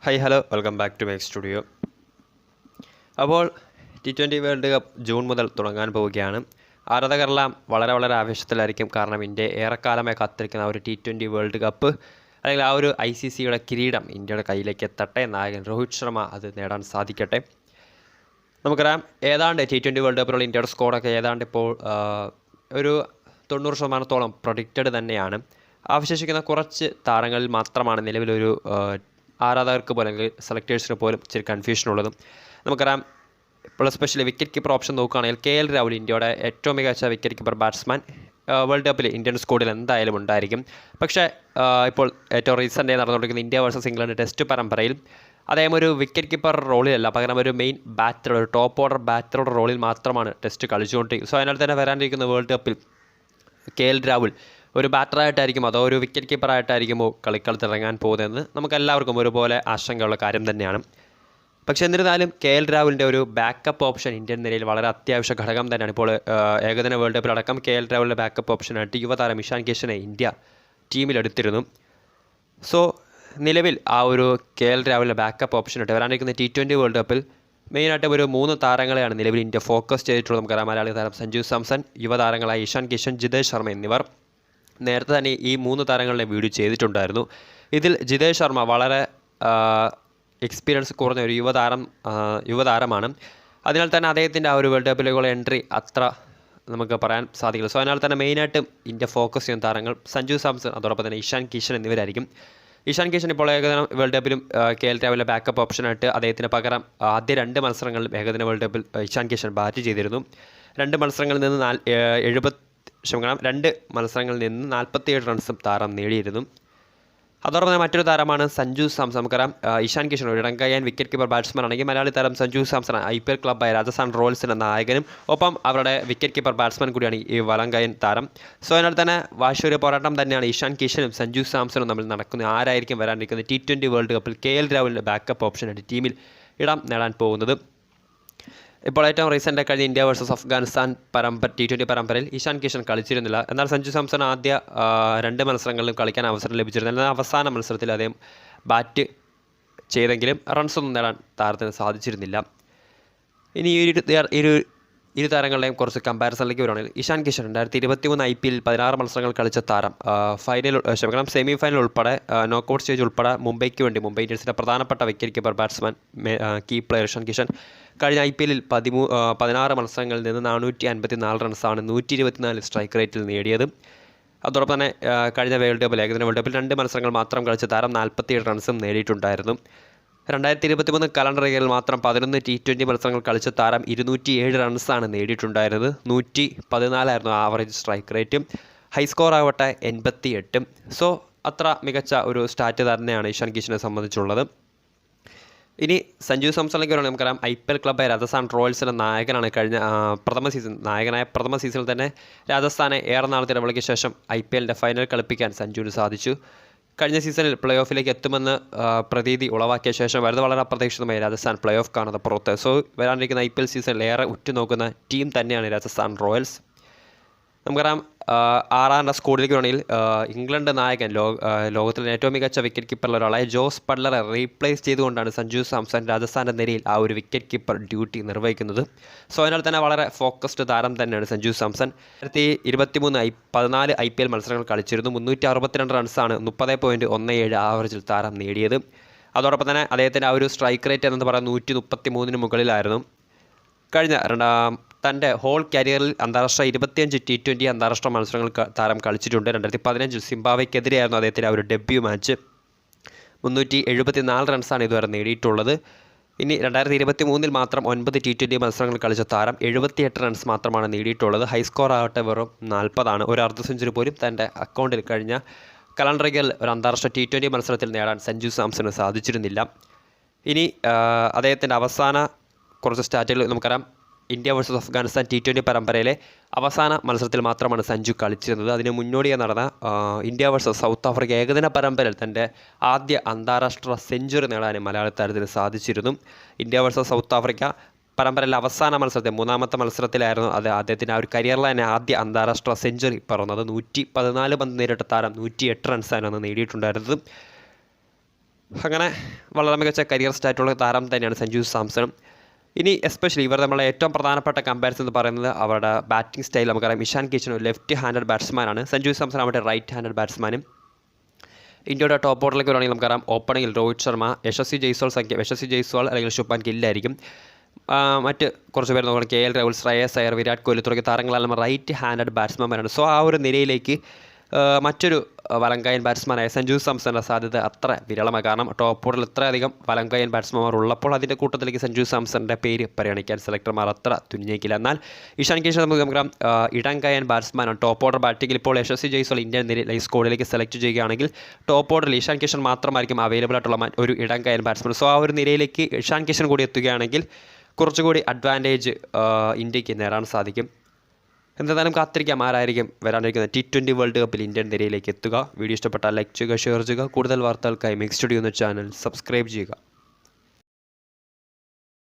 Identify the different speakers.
Speaker 1: Hi hello welcome back to my studio. അപ്പോൾ T20 world cup June മുതൽ തുടങ്ങാൻ പോവുകയാണ്. ആരാധകരെല്ലാം വളരെ ആവേശത്തിലായിരിക്കും. കാരണം ഇന്ത്യ ഏറെക്കാലമായി കാത്തിരിക്കുന്ന ആ ഒരു T20 വേൾഡ് കപ്പ് അല്ലെങ്കിൽ ആ ഒരു ICCയുടെ കിരീടം ഇന്ത്യയുടെ കയ്യിലേക്ക് എത്തട്ടെ. നായകൻ രോഹിത് ശർമ്മ അത് നേടാൻ സാധിക്കട്ടെ. നമുക്കറിയാം ഏതാണ്ട് T20 വേൾഡ് കപ്പിലുള്ള ഇന്ത്യയുടെ സ്കോഡൊക്കെ ഏതാണ്ട് ഇപ്പോൾ ഒരു 90% പ്രൊഡിക്റ്റഡ് തന്നെയാണ്. അവശേഷിക്കുന്ന കുറച്ച് താരങ്ങളിൽ മാത്രമാണ് നിലവിലൊരു ആരാധകർക്ക് പോലും അല്ലെങ്കിൽ സെലക്ടേഴ്സിന് പോലും ഇച്ചിരി കൺഫ്യൂഷനുള്ളതും. നമുക്കറിയാം ഇപ്പോൾ എസ്പെഷ്യലി വിക്കറ്റ് കീപ്പർ ഓപ്ഷൻ നോക്കുകയാണെങ്കിൽ KL രാഹുൽ ഇന്ത്യയുടെ ഏറ്റവും മികച്ച വിക്കറ്റ് കീപ്പർ ബാറ്റ്സ്മാൻ വേൾഡ് കപ്പിൽ ഇന്ത്യൻ സ്ക്വാഡിൽ എന്തായാലും ഉണ്ടായിരിക്കും. പക്ഷേ ഇപ്പോൾ ഏറ്റവും റീസെൻ്റായി നടന്നുകൊണ്ടിരിക്കുന്ന ഇന്ത്യ വേഴ്സസ് ഇംഗ്ലണ്ട് ടെസ്റ്റ് പരമ്പരയിൽ അദ്ദേഹം ഒരു വിക്കറ്റ് കീപ്പർ റോളിലല്ല, പകരം ഒരു മെയിൻ ബാറ്റർ, ഒരു ടോപ്പ് ഓർഡർ ബാറ്ററുടെ റോളിൽ മാത്രമാണ് ടെസ്റ്റ് കളിച്ചുകൊണ്ടിരിക്കുന്നത്. സോ അതിനാൽ തന്നെ വരാനിരിക്കുന്ന വേൾഡ് കപ്പിൽ KL രാഹുൽ ഒരു ബാറ്ററായിട്ടായിരിക്കും അതോ ഒരു വിക്കറ്റ് കീപ്പറായിട്ടായിരിക്കുമോ കളിക്കളത്തിറങ്ങാൻ പോകുന്നതെന്ന് നമുക്കെല്ലാവർക്കും ഒരുപോലെ ആശങ്കയുള്ള കാര്യം തന്നെയാണ്. പക്ഷേ എന്നിരുന്നാലും KL രാഹുലിൻ്റെ ഒരു ബാക്കപ്പ് ഓപ്ഷൻ ഇന്ത്യൻ നിരയിൽ വളരെ അത്യാവശ്യ ഘടകം തന്നെയാണ്. ഇപ്പോൾ ഏകദിന വേൾഡ് കപ്പിലടക്കം KL രാഹുലിൻ്റെ ബാക്കപ്പ് ഓപ്ഷനായിട്ട് യുവതാരം ഇഷാൻ കിഷനെ ഇന്ത്യ ടീമിലെടുത്തിരുന്നു. സോ നിലവിൽ ആ ഒരു KL രാഹുലിൻ്റെ ബാക്കപ്പ് ഓപ്ഷനായിട്ട് വരാനിരിക്കുന്ന T20 വേൾഡ് കപ്പിൽ മെയിനായിട്ട് ഒരു 3 താരങ്ങളെയാണ് നിലവിൽ ഇന്ത്യ ഫോക്കസ് ചെയ്തിട്ടുള്ളത്. നമുക്കറിയാം മലയാളി താരം സഞ്ജു സാംസൺ, യുവതാരങ്ങളായ ഇഷാൻ കിഷൻ, ജിതേഷ് ശർമ്മ എന്നിവർ. നേരത്തെ തന്നെ ഈ 3 താരങ്ങളുടെ വീഡിയോ ചെയ്തിട്ടുണ്ടായിരുന്നു. ഇതിൽ ജിതേഷ് ശർമ്മ വളരെ എക്സ്പീരിയൻസ് കുറഞ്ഞ ഒരു യുവതാരമാണ്. അതിനാൽ തന്നെ അദ്ദേഹത്തിൻ്റെ ആ ഒരു വേൾഡ് കപ്പിലേക്കുള്ള എൻട്രി അത്ര നമുക്ക് പറയാൻ സാധിക്കില്ല. സോ അതിനാൽ തന്നെ മെയിനായിട്ടും ഇന്ത്യ ഫോക്കസ് ചെയ്യുന്ന താരങ്ങൾ സഞ്ജു സാംസൺ, അതോടൊപ്പം തന്നെ ഇഷാൻ കിഷൻ എന്നിവരായിരിക്കും. ഇഷാൻ കിഷൻ ഇപ്പോൾ ഏകദിന വേൾഡ് കപ്പിലും KL രാഹുലിൻ്റെ ബാക്കപ്പ് ഓപ്ഷനായിട്ട് അദ്ദേഹത്തിന് പകരം ആദ്യ 2 മത്സരങ്ങളിലും ഏകദിന വേൾഡ് കപ്പിൽ ഇഷാൻ കിഷൻ ബാറ്റ് ചെയ്തിരുന്നു. 2 മത്സരങ്ങളിൽ നിന്ന് 2 മത്സരങ്ങളിൽ നിന്ന് 47 റൺസും താരം നേടിയിരുന്നു. അതോടൊപ്പം തന്നെ മറ്റൊരു താരമാണ് സഞ്ജു സാംസൺ. നമുക്കറിയാം ഇഷാൻ കിഷൻ ഒരു ഇടംകൈയാൻ വിക്കറ്റ് കീപ്പർ ബാറ്റ്സ്മാൻ ആണെങ്കിൽ മലയാളി താരം സഞ്ജു സാംസൺ IPL ക്ലബ്ബായ രാജസ്ഥാൻ റോയൽസിൻ്റെ നായകനും ഒപ്പം അവരുടെ വിക്കറ്റ് കീപ്പർ ബാറ്റ്സ്മാൻ കൂടിയാണ് ഈ വലംകൈയൻ താരം. സോ അതിനാൽ തന്നെ വാശിയൊരു പോരാട്ടം തന്നെയാണ് ഇഷാൻ കിഷനും സഞ്ജു സാംസണും തമ്മിൽ നടക്കുന്നത്. ആരായിരിക്കും വരാനിരിക്കുന്നത് T20 വേൾഡ് കപ്പിൽ KL രാഹുലിൻ്റെ ബാക്കപ്പ് ഓപ്ഷനായിട്ട് ടീമിൽ ഇടം നേടാൻ പോകുന്നത്? ഇപ്പോൾ ഏറ്റവും റീസെൻ്റ് കഴിഞ്ഞ ഇന്ത്യ വേഴ്സസ് അഫ്ഗാനിസ്ഥാൻ T20 പരമ്പരയിൽ ഇഷാൻ കിഷൻ കളിച്ചിരുന്നില്ല. എന്നാൽ സഞ്ജു സാംസൺ ആദ്യ 2 മത്സരങ്ങളിലും കളിക്കാൻ അവസരം ലഭിച്ചിരുന്നില്ല. എന്നാൽ അവസാന മത്സരത്തിൽ അദ്ദേഹം ബാറ്റ് ചെയ്തെങ്കിലും റൺസൊന്നും നേടാൻ താരത്തിന് സാധിച്ചിരുന്നില്ല. ഇനി ഇരു താരങ്ങളുടെയും കുറച്ച് കമ്പാരിസണിലേക്ക് വരുവാണെങ്കിൽ ഇഷാൻ കിഷൻ 2023 IPL 16 മത്സരങ്ങൾ കളിച്ച താരം സെമി ഫൈനൽ ഉൾപ്പെടെ നോക്കൌട്ട് സ്റ്റേജ് ഉൾപ്പെടെ മുംബൈ ഇന്ത്യൻസിൻ്റെ പ്രധാനപ്പെട്ട wicket keeper batsman key player Ishan Kishan കഴിഞ്ഞ IPL 16 മത്സരങ്ങളിൽ നിന്ന് 454 റൺസാണ് 124 സ്ട്രൈക്ക് റേറ്റിൽ നേടിയത്. അതോടൊപ്പം തന്നെ കഴിഞ്ഞ ഏകദിന വേൾഡ് കപ്പിൽ 2 മത്സരങ്ങൾ മാത്രം കളിച്ച താരം 47 റൺസും നേടിയിട്ടുണ്ടായിരുന്നു. 2023 കലണ്ടർ ഇയറിൽ മാത്രം 11 T20 മത്സരങ്ങൾ കളിച്ച താരം 207 റൺസാണ് നേടിയിട്ടുണ്ടായിരുന്നത്. 114 ആവറേജ് സ്ട്രൈക്ക് റേറ്റും, ഹൈ സ്കോർ ആവട്ടെ 88. സോ അത്ര മികച്ച ഒരു സ്റ്റാറ്റ് തന്നെയാണ് ഇഷാൻ കിഷനെ സംബന്ധിച്ചുള്ളത്. ഇനി സഞ്ജു സാംസണിലേക്ക് പറയുകയാണെങ്കിൽ നമുക്കറിയാം IPL ക്ലബ്ബായ രാജസ്ഥാൻ റോയൽസിൻ്റെ നായകനാണ്. നായകനായ പ്രഥമ സീസണിൽ തന്നെ രാജസ്ഥാനെ ഏറെ നാളത്തെ ഇടവേളയ്ക്ക് ശേഷം IPLൻ്റെ ഫൈനൽ കളിപ്പിക്കാൻ സഞ്ജുവിന് സാധിച്ചു. കഴിഞ്ഞ സീസണിൽ പ്ലേ ഓഫിലേക്ക് എത്തുമെന്ന് പ്രതീതി ഉളവാക്കിയ ശേഷം വളരെ അപ്രതീക്ഷിതമായി രാജസ്ഥാൻ പ്ലേ ഓഫ് കാണുന്നത് പുറത്ത്. സോ വരാനിരിക്കുന്ന IPL സീസണിൽ ഏറെ ഉറ്റുനോക്കുന്ന ടീം തന്നെയാണ് രാജസ്ഥാൻ റോയൽസ്. നമുക്കറിയാം 6 സ്കോഡിലേക്ക് വേണമെങ്കിൽ ഇംഗ്ലണ്ട് നായകൻ ലോകത്തിലെ ഏറ്റവും മികച്ച വിക്കറ്റ് കീപ്പറിൽ ഒരാളായ ജോസ് ബട്ട്ലറെ റീപ്ലേസ് ചെയ്തുകൊണ്ടാണ് സഞ്ജു സാംസൺ രാജസ്ഥാൻ്റെ നിരയിൽ ആ ഒരു വിക്കറ്റ് കീപ്പർ ഡ്യൂട്ടി നിർവഹിക്കുന്നത്. സോ അതിനാൽ തന്നെ വളരെ ഫോക്കസ്ഡ് താരം തന്നെയാണ് സഞ്ജു സാംസൺ. 2023 14 IPL മത്സരങ്ങൾ കളിച്ചിരുന്നു. 362 റൺസാണ് 30.17 ആവറേജിൽ താരം നേടിയത്. അതോടൊപ്പം തന്നെ അദ്ദേഹത്തിൻ്റെ ആ ഒരു സ്ട്രൈക്ക് റേറ്റ് എന്ന് പറയുന്നത് 133 മുകളിലായിരുന്നു. കഴിഞ്ഞ തൻ്റെ ഹോൾ കരിയറിൽ അന്താരാഷ്ട്ര 25 T20 അന്താരാഷ്ട്ര മത്സരങ്ങൾ താരം കളിച്ചിട്ടുണ്ട്. 2015 സിംബാബ്വേക്കെതിരെയായിരുന്നു അദ്ദേഹത്തിൻ്റെ ആ ഒരു ഡെബ്യൂ മാച്ച്. 374 റൺസാണ് ഇതുവരെ നേടിയിട്ടുള്ളത്. ഇനി 2023 മാത്രം 9 T20 മത്സരങ്ങൾ കളിച്ച താരം 78 റൺസ് മാത്രമാണ് നേടിയിട്ടുള്ളത്. ഹൈ സ്കോർ ആവട്ടെ വെറും 40. ഒരു അർദ്ധ സെഞ്ചുറി പോലും തൻ്റെ അക്കൗണ്ടിൽ കഴിഞ്ഞ കലണ്ടർ ഇയറിൽ ഒരു അന്താരാഷ്ട്ര T20 മത്സരത്തിൽ നേടാൻ സഞ്ജു സാംസണ് സാധിച്ചിരുന്നില്ല. ഇനി അദ്ദേഹത്തിൻ്റെ അവസാന കുറച്ച് സ്റ്റാറ്റുകൾ നമുക്കറിയാം. ഇന്ത്യ വേഴ്സസ് അഫ്ഗാനിസ്ഥാൻ T20 പരമ്പരയിലെ അവസാന മത്സരത്തിൽ മാത്രമാണ് സഞ്ജു കളിച്ചിരുന്നത്. അതിന് മുന്നോടിയായി നടന്ന ഇന്ത്യ വേഴ്സസ് സൗത്ത് ആഫ്രിക്ക ഏകദിന പരമ്പരയിൽ തൻ്റെ ആദ്യ അന്താരാഷ്ട്ര സെഞ്ചുറി നേടാനും മലയാളി താരത്തിന് സാധിച്ചിരുന്നു. ഇന്ത്യ വേഴ്സസ് സൗത്ത് ആഫ്രിക്ക പരമ്പരയിലെ അവസാന മത്സരത്തിൽ 3ാമത്തെ മത്സരത്തിലായിരുന്നു അദ്ദേഹത്തിൻ്റെ ആ ഒരു കരിയറിൽ തന്നെ ആദ്യ അന്താരാഷ്ട്ര സെഞ്ചുറി പിറന്നത്. 114 പന്ത് നേരിട്ട താരം 108 റൺസാണ് നേടിയിട്ടുണ്ടായിരുന്നത്. അങ്ങനെ വളരെ മികച്ച കരിയർ സ്റ്റാറ്റുള്ള താരം തന്നെയാണ് സഞ്ജു സാംസണും. ഇനി എസ്പെഷ്യലി ഇവർ നമ്മളെ ഏറ്റവും പ്രധാനപ്പെട്ട കമ്പാരിസൺ എന്ന് പറയുന്നത് അവരുടെ ബാറ്റിംഗ് സ്റ്റൈൽ. നമുക്കറിയാം ഇഷാൻ കിഷൻ ഒരു ലെഫ്റ്റ് ഹാൻഡഡ് ബാറ്റ്സ്മാനാണ്, സഞ്ജു സാംസൺ അവരുടെ റൈറ്റ് ഹാൻഡഡ് ബാറ്റ്സ്മാനും. ഇന്ത്യയുടെ ടോപ്പ് ഓർഡറിലേക്ക് വരുവാണെങ്കിൽ നമുക്കറിയാം ഓപ്പണിങ്ങിൽ രോഹിത് ശർമ്മ, യശസ്വി ജയ്സ്വാൾ അല്ലെങ്കിൽ ശുഭ്മാൻ ഗില്ലായിരിക്കും. മറ്റ് കുറച്ച് പേര് നോക്കുകയാണെങ്കിൽ KL രാഹുൽ, ശ്രേയസ് അയ്യർ, വിരാട് കോഹ്ലി തുടങ്ങിയ താരങ്ങളെല്ലാം റൈറ്റ് ഹാൻഡഡ് ബാറ്റ്സ്മാൻമാരാണ്. സോ ആ ഒരു നിരയിലേക്ക് മറ്റൊരു വലങ്കായൻ ബാറ്റ്സ്മാനായ സഞ്ജു സാംസണിൻ്റെ സാധ്യത അത്ര വിരളമാണ്. കാരണം ടോപ്പ് ഓർഡറിൽ ഇത്രയധികം വലങ്കായൻ ബാറ്റ്സ്മാൻമാർ ഉള്ളപ്പോൾ അതിൻ്റെ കൂട്ടത്തിലേക്ക് സഞ്ജു സാംസണിൻ്റെ പേര് പരിഗണിക്കാൻ സെലക്ടർമാർ അത്ര തുനിഞ്ഞേക്കില്ല. എന്നാൽ ഇഷാൻ കിഷൻ നമുക്കറിയാം ഇടങ്കായൻ ബാറ്റ്സ്മാനാണ്. ടോപ്പ് ഓർഡർ ബാറ്റിങ്ങിൽ ഇപ്പോൾ യശസ്വി ജയ്സ്വാൾ ഇന്ത്യൻ നിരയിൽ സ്ക്വാഡിലേക്ക് സെലക്ട് ചെയ്യുകയാണെങ്കിൽ ടോപ്പ് ഓർഡറിൽ ഇഷാൻ കിഷൻ മാത്രമായിരിക്കും അവൈലബിൾ ആയിട്ടുള്ള ഒരു ഇടങ്കായൻ ബാറ്റ്സ്മാൻ. സോ ആ ഒരു നിരയിലേക്ക് ഇഷാൻ കിഷൻ കൂടി എത്തുകയാണെങ്കിൽ കുറച്ചുകൂടി അഡ്വാൻറ്റേജ് ഇന്ത്യക്ക് നേടാൻ സാധിക്കും. എന്തായാലും കാത്തിരിക്കാം ആരായിരിക്കും വരാനിരിക്കുന്ന T20 വേൾഡ് കപ്പിൽ ഇന്ത്യൻ നിരയിലേക്ക് എത്തുക. വീഡിയോ ഇഷ്ടപ്പെട്ടാൽ ലൈക്ക് ചെയ്യുക, ഷെയർ ചെയ്യുക. കൂടുതൽ വാർത്തകൾക്കായി മിക്സ് സ്റ്റുഡിയോ എന്ന ചാനൽ സബ്സ്ക്രൈബ് ചെയ്യുക.